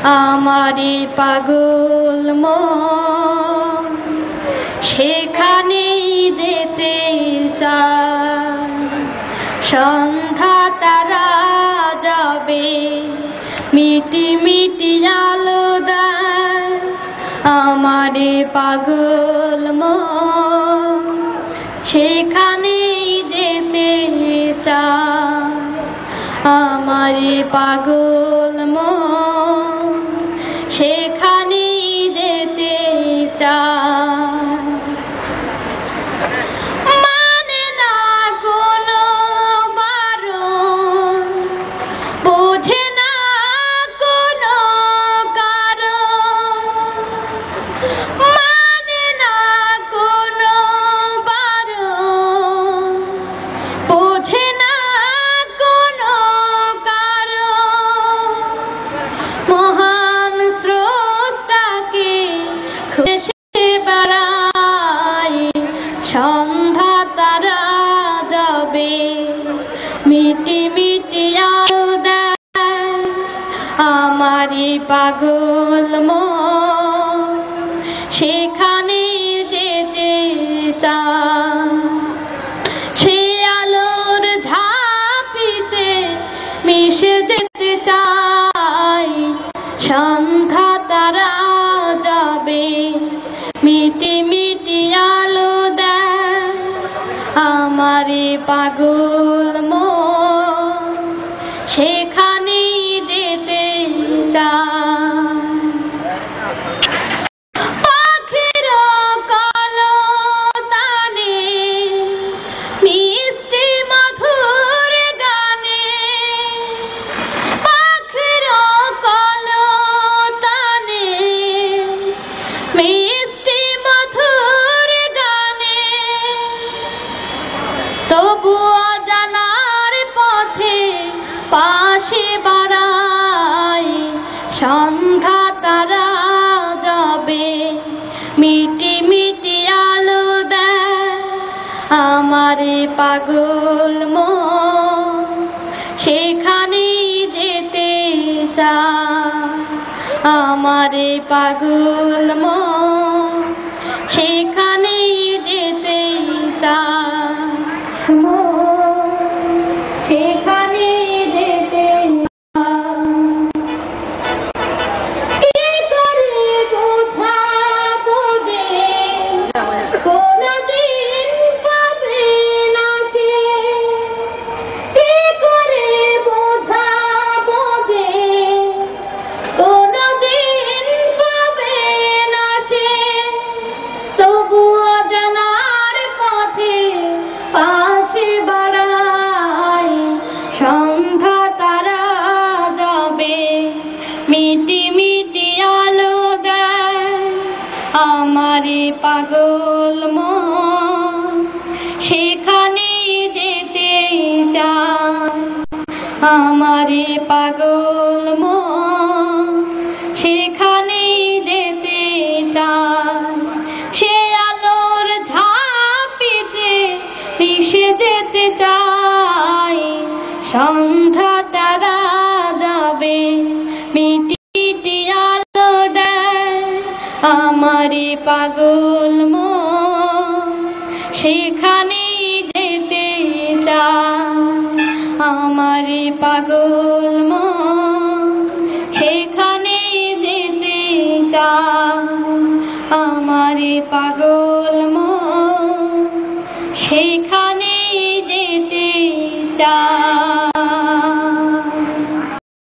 আমারে পাগল মন সেখানেই যেতে চায়। সন্ধ্যা তারা যাবে মিটি মিটি আলো দেয়। আমারে পাগল মন সেখানেই যেতে চায়। আমারে পাগল মন সেখানেই যেতে চায়। মানে না কোনো বারণ, বোঝে না কোনো কারণ। মানে না কোনো বারণ, বোঝে না কোনো কারণ। মহান স্রষ্টাকে খুঁজে বেড়ায়। সন্ধ্যা তারা যাবে মিটি মিটি আলো দেয়। আমারে পাগল মন সেখানে যেতে চায়। সে আলোর ঝাঁপিতে মিশে যেতে চায়। সন্ধ্যা তারা যাবে মিটি মিটি আলো দেয়। আমারে পাগল মন সেখানেই যেতে চায়। পাখির কলতানে মিষ্টি মধুর গানে। পাখির কলতানে মিষ্টি মধুর গানে। তবুও জানার পথে পাশে বাড়ায়। সন্ধ্যা তারা যাবে মিটি মিটি আলো দেয়। আমারে পাগল মন সেখানেই যেতে চায়। আমারে পাগল মন সেখানেই যেতে চায়। মন সেখানেই যেতে চায়। কি করে বোঝাবো যে কোনদিন পাবে না সে। কি করে বোঝাবো যে কোনদিন পাবে না সে। তবুও জানার পথে পাশে বাড়ায়। সন্ধ্যা তারা যাবে মিটি মিটি আলো দেয়। আমারে পাগল মন সেখানেই যেতে চায়। আমারে পাগল মন সেখানেই যেতে চায়। সে আলোর ঝাঁপিতে মিশে যেতে চায়। সন্ধ্যা তারা যাবে মিটি মিটি আলো দেয়। আমারে পাগল মন সেখানেই যেতে চায়। আমারে পাগল মন